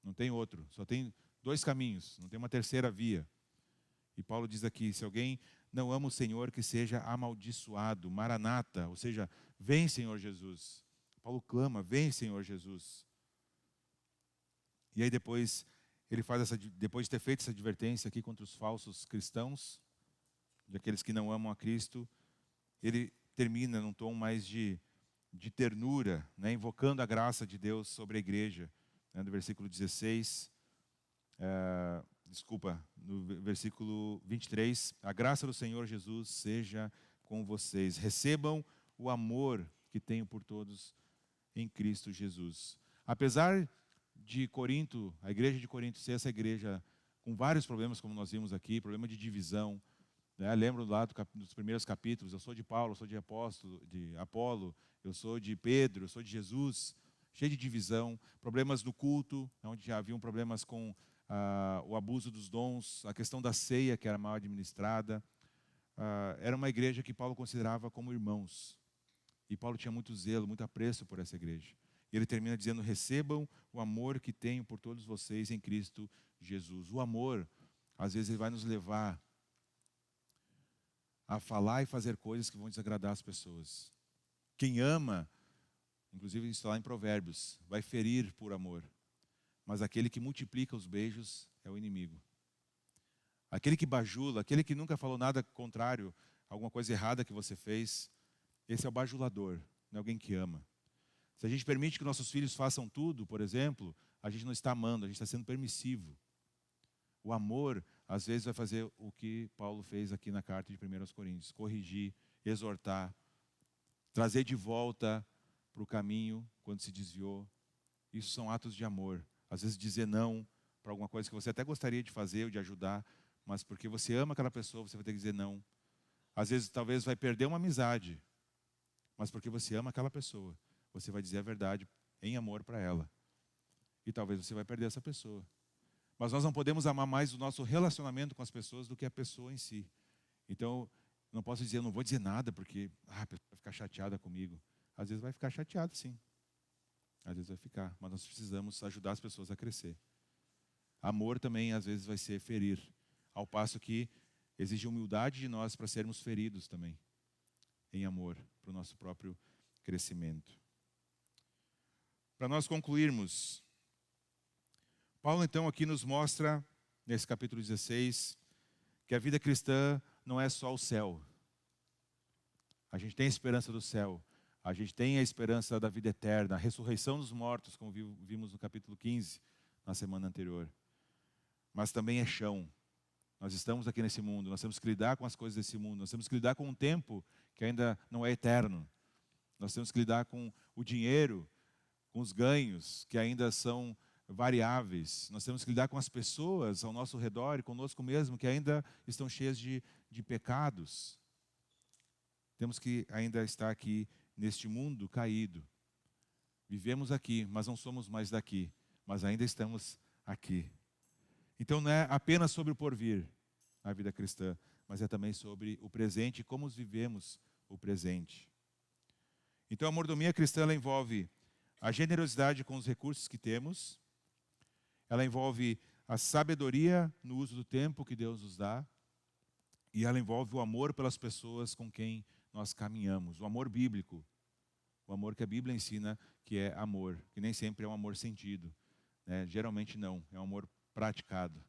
Não tem outro, só tem dois caminhos, não tem uma terceira via. E Paulo diz aqui, se alguém não ama o Senhor, que seja amaldiçoado. Maranata, ou seja, vem, Senhor Jesus. Paulo clama, vem, Senhor Jesus. E aí depois, ele faz depois de ter feito essa advertência aqui contra os falsos cristãos, daqueles que não amam a Cristo, ele termina num tom mais de ternura, né, invocando a graça de Deus sobre a igreja, né, no versículo 16, no versículo 23, a graça do Senhor Jesus seja com vocês. Recebam o amor que tenho por todos em Cristo Jesus. Apesar de Corinto, a igreja de Corinto ser essa igreja com vários problemas, como nós vimos aqui, problema de divisão, né? Lembro lá dos primeiros capítulos, eu sou de Paulo, eu sou de Apolo, eu sou de Pedro, eu sou de Jesus, cheio de divisão, problemas no culto, onde já haviam problemas com o abuso dos dons, a questão da ceia, que era mal administrada. Era uma igreja que Paulo considerava como irmãos. E Paulo tinha muito zelo, muito apreço por essa igreja. E ele termina dizendo, recebam o amor que tenho por todos vocês em Cristo Jesus. O amor, às vezes, ele vai nos levar a falar e fazer coisas que vão desagradar as pessoas. Quem ama, inclusive isso está lá em Provérbios, vai ferir por amor. Mas aquele que multiplica os beijos é o inimigo. Aquele que bajula, aquele que nunca falou nada contrário, alguma coisa errada que você fez, esse é o bajulador, não é alguém que ama. Se a gente permite que nossos filhos façam tudo, por exemplo, a gente não está amando, a gente está sendo permissivo. O amor, às vezes, vai fazer o que Paulo fez aqui na carta de 1 Coríntios, corrigir, exortar, trazer de volta para o caminho quando se desviou. Isso são atos de amor. Às vezes dizer não para alguma coisa que você até gostaria de fazer ou de ajudar, mas porque você ama aquela pessoa, você vai ter que dizer não. Às vezes, talvez, vai perder uma amizade, mas porque você ama aquela pessoa, você vai dizer a verdade em amor para ela. E talvez você vai perder essa pessoa. Mas nós não podemos amar mais o nosso relacionamento com as pessoas do que a pessoa em si. Então, não posso dizer, eu não vou dizer nada porque a pessoa vai ficar chateada comigo. Às vezes vai ficar chateada, sim. Às vezes vai ficar, mas nós precisamos ajudar as pessoas a crescer. Amor também, às vezes, vai ser ferir. Ao passo que exige humildade de nós para sermos feridos também. Em amor, para o nosso próprio crescimento. Para nós concluirmos, Paulo então aqui nos mostra, nesse capítulo 16, que a vida cristã não é só o céu. A gente tem a esperança do céu, a gente tem a esperança da vida eterna, a ressurreição dos mortos, como vimos no capítulo 15, na semana anterior. Mas também é chão. Nós estamos aqui nesse mundo, nós temos que lidar com as coisas desse mundo, nós temos que lidar com um tempo que ainda não é eterno. Nós temos que lidar com o dinheiro, com os ganhos, que ainda são variáveis. Nós temos que lidar com as pessoas ao nosso redor e conosco mesmo, que ainda estão cheias de pecados. Temos que ainda estar aqui neste mundo caído. Vivemos aqui, mas não somos mais daqui, mas ainda estamos aqui. Então não é apenas sobre o porvir, a vida cristã, mas é também sobre o presente e como vivemos o presente. Então a mordomia cristã, ela envolve a generosidade com os recursos que temos, ela envolve a sabedoria no uso do tempo que Deus nos dá, e ela envolve o amor pelas pessoas com quem nós caminhamos, o amor bíblico, o amor que a Bíblia ensina que é amor, que nem sempre é um amor sentido, né? Geralmente não, é um amor praticado.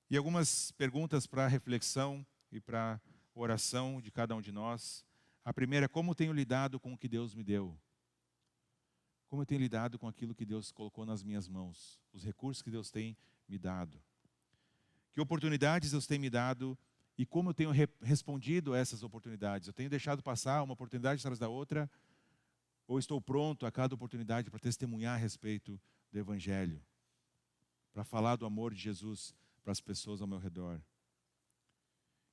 E algumas perguntas para reflexão e para oração de cada um de nós. A primeira é como tenho lidado com o que Deus me deu. Como eu tenho lidado com aquilo que Deus colocou nas minhas mãos, os recursos que Deus tem me dado. Que oportunidades Deus tem me dado e como eu tenho respondido a essas oportunidades. Eu tenho deixado passar uma oportunidade atrás da outra, ou estou pronto a cada oportunidade para testemunhar a respeito do Evangelho, para falar do amor de Jesus para as pessoas ao meu redor.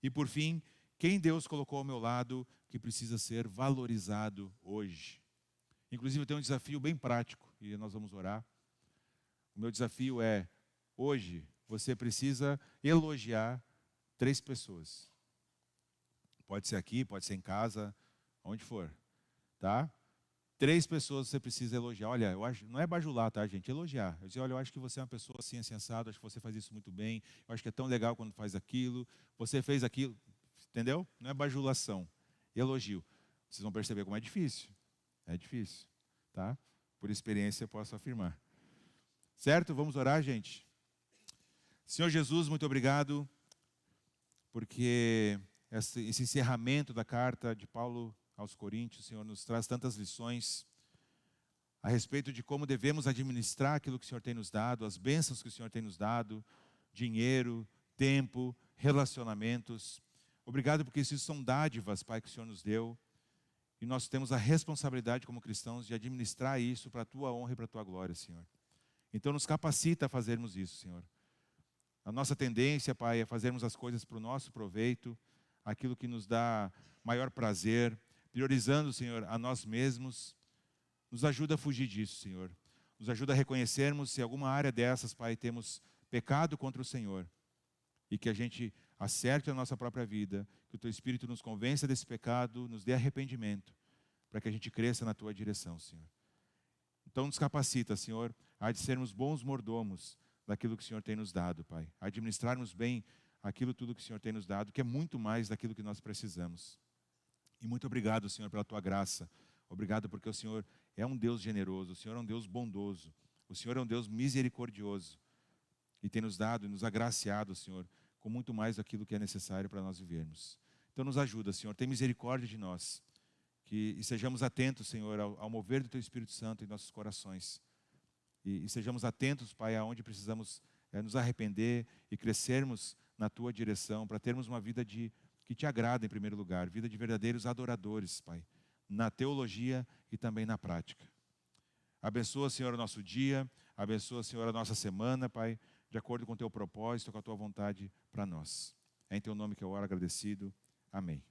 E por fim, quem Deus colocou ao meu lado que precisa ser valorizado hoje. Inclusive eu tenho um desafio bem prático e nós vamos orar. O meu desafio é, hoje, você precisa elogiar 3 pessoas. Pode ser aqui, pode ser em casa, onde for, tá? 3 pessoas você precisa elogiar. Olha, eu acho, não é bajular, tá, gente? Elogiar. Eu dizer, olha, eu acho que você é uma pessoa assim, sensata, acho que você faz isso muito bem, eu acho que é tão legal quando faz aquilo, você fez aquilo, entendeu? Não é bajulação, elogio. Vocês vão perceber como é difícil. É difícil, tá? Por experiência eu posso afirmar. Certo? Vamos orar, gente? Senhor Jesus, muito obrigado, porque esse encerramento da carta de Paulo aos Coríntios, Senhor, nos traz tantas lições a respeito de como devemos administrar aquilo que o Senhor tem nos dado, as bênçãos que o Senhor tem nos dado, dinheiro, tempo, relacionamentos. Obrigado porque isso são dádivas, Pai, que o Senhor nos deu. E nós temos a responsabilidade como cristãos de administrar isso para a Tua honra e para a Tua glória, Senhor. Então nos capacita a fazermos isso, Senhor. A nossa tendência, Pai, é fazermos as coisas para o nosso proveito, aquilo que nos dá maior prazer, priorizando, Senhor, a nós mesmos. Nos ajuda a fugir disso, Senhor. Nos ajuda a reconhecermos se em alguma área dessas, Pai, temos pecado contra o Senhor. E que a gente acerte a nossa própria vida, que o Teu Espírito nos convença desse pecado, nos dê arrependimento, para que a gente cresça na Tua direção, Senhor. Então nos capacita, Senhor, a de sermos bons mordomos daquilo que o Senhor tem nos dado, Pai. A administrarmos bem aquilo tudo que o Senhor tem nos dado, que é muito mais daquilo que nós precisamos. E muito obrigado, Senhor, pela Tua graça. Obrigado porque o Senhor é um Deus generoso, o Senhor é um Deus bondoso, o Senhor é um Deus misericordioso. E tem nos dado e nos agraciado, Senhor, com muito mais daquilo que é necessário para nós vivermos. Então nos ajuda, Senhor, tem misericórdia de nós. E sejamos atentos, Senhor, ao mover do Teu Espírito Santo em nossos corações. E sejamos atentos, Pai, aonde precisamos nos arrepender e crescermos na Tua direção, para termos uma vida que Te agrada em primeiro lugar, vida de verdadeiros adoradores, Pai, na teologia e também na prática. Abençoa, Senhor, o nosso dia, abençoa, Senhor, a nossa semana, Pai, de acordo com o Teu propósito, com a Tua vontade para nós. É em Teu nome que eu oro agradecido. Amém.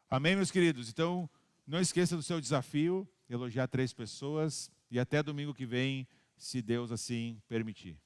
Amém, meus queridos? Então, não esqueça do seu desafio, elogiar 3 pessoas, e até domingo que vem, se Deus assim permitir.